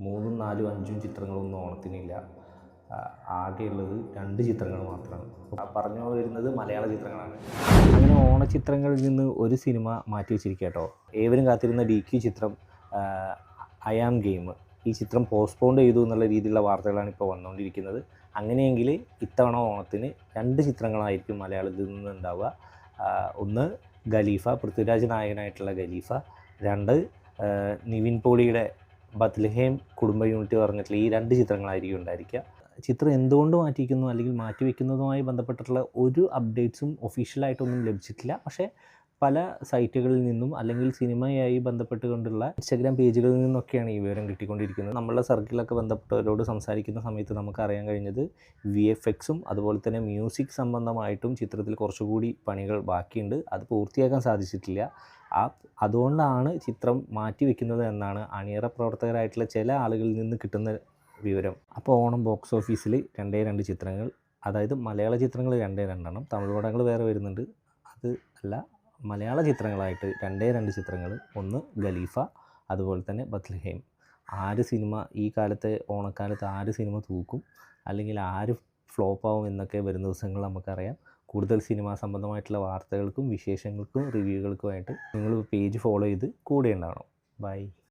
3, 4, 5 ചിത്രങ്ങളൊന്നും ഓണത്തിനില്ല. ആകെയുള്ളത് 2 ചിത്രങ്ങൾ മാത്രമാണ്. പറഞ്ഞു വരുന്നത് മലയാള ചിത്രങ്ങളാണ്. അങ്ങനെ ഓണച്ചിത്രങ്ങളിൽ നിന്ന് ഒരു സിനിമ മാറ്റി വെച്ചിരിക്കുക കേട്ടോ. ഏവരും കാത്തിരുന്ന DQ ചിത്രം ഐ ആം ഗെയിം, ഈ ചിത്രം പോസ്റ്റ്പോൺ ചെയ്തു എന്നുള്ള രീതിയിലുള്ള വാർത്തകളാണ് ഇപ്പോൾ വന്നുകൊണ്ടിരിക്കുന്നത്. അങ്ങനെയെങ്കിൽ ഇത്തവണ ഓണത്തിന് 2 ചിത്രങ്ങളായിരിക്കും മലയാളത്തിൽ നിന്ന് ഉണ്ടാവുക. ഒന്ന് ഖലീഫ, പൃഥ്വിരാജ് നായകനായിട്ടുള്ള ഖലീഫ. 2 നിവിൻ പോളിയുടെ ബത്ലഹേം കുടുംബ യൂണിറ്റ് പറഞ്ഞിട്ടുള്ള ഈ 2 ചിത്രങ്ങളായിരിക്കും ഉണ്ടായിരിക്കുക. ചിത്രം എന്തുകൊണ്ട് മാറ്റിയിരിക്കുന്നു അല്ലെങ്കിൽ മാറ്റിവെക്കുന്നതുമായി ബന്ധപ്പെട്ടിട്ടുള്ള ഒരു അപ്ഡേറ്റ്സും ഒഫീഷ്യലായിട്ടൊന്നും ലഭിച്ചിട്ടില്ല. പക്ഷേ പല സൈറ്റുകളിൽ നിന്നും അല്ലെങ്കിൽ സിനിമയായി ബന്ധപ്പെട്ടുകൊണ്ടുള്ള ഇൻസ്റ്റാഗ്രാം പേജുകളിൽ നിന്നൊക്കെയാണ് ഈ വിവരം കിട്ടിക്കൊണ്ടിരിക്കുന്നത്. നമ്മളുടെ സർക്കിളൊക്കെ ബന്ധപ്പെട്ടവരോട് സംസാരിക്കുന്ന സമയത്ത് നമുക്കറിയാൻ കഴിഞ്ഞത് VFXും അതുപോലെ തന്നെ മ്യൂസിക് സംബന്ധമായിട്ടും ചിത്രത്തിൽ കുറച്ചുകൂടി പണികൾ ബാക്കിയുണ്ട്. അത് പൂർത്തിയാക്കാൻ സാധിച്ചിട്ടില്ല. അതുകൊണ്ടാണ് ചിത്രം മാറ്റിവെക്കുന്നത് എന്നാണ് അണിയറ പ്രവർത്തകരായിട്ടുള്ള ചില ആളുകളിൽ നിന്ന് കിട്ടുന്ന വിവരം. അപ്പോൾ ഓണം ബോക്സ് ഓഫീസിൽ 2 ചിത്രങ്ങൾ, അതായത് മലയാള ചിത്രങ്ങൾ 2 തമിഴ് പടങ്ങൾ വേറെ വരുന്നുണ്ട്. അത് അല്ല, മലയാള ചിത്രങ്ങളായിട്ട് 2 ചിത്രങ്ങൾ. ഒന്ന് ഖലീഫ, അതുപോലെ തന്നെ ബത്ലഹേം. ആര് സിനിമ ഈ കാലത്തെ ഓണക്കാലത്ത് ആര് സിനിമ തൂക്കും അല്ലെങ്കിൽ ആര് ഫ്ലോപ്പാവും എന്നൊക്കെ വരുന്ന ദിവസങ്ങൾ നമുക്കറിയാം. കൂടുതൽ സിനിമ സംബന്ധമായിട്ടുള്ള വാർത്തകൾക്കും വിശേഷങ്ങൾക്കും റിവ്യൂകൾക്കുമായിട്ട് നിങ്ങൾ പേജ് ഫോളോ ചെയ്ത് കൂടെ ഉണ്ടാവണം. ബൈ.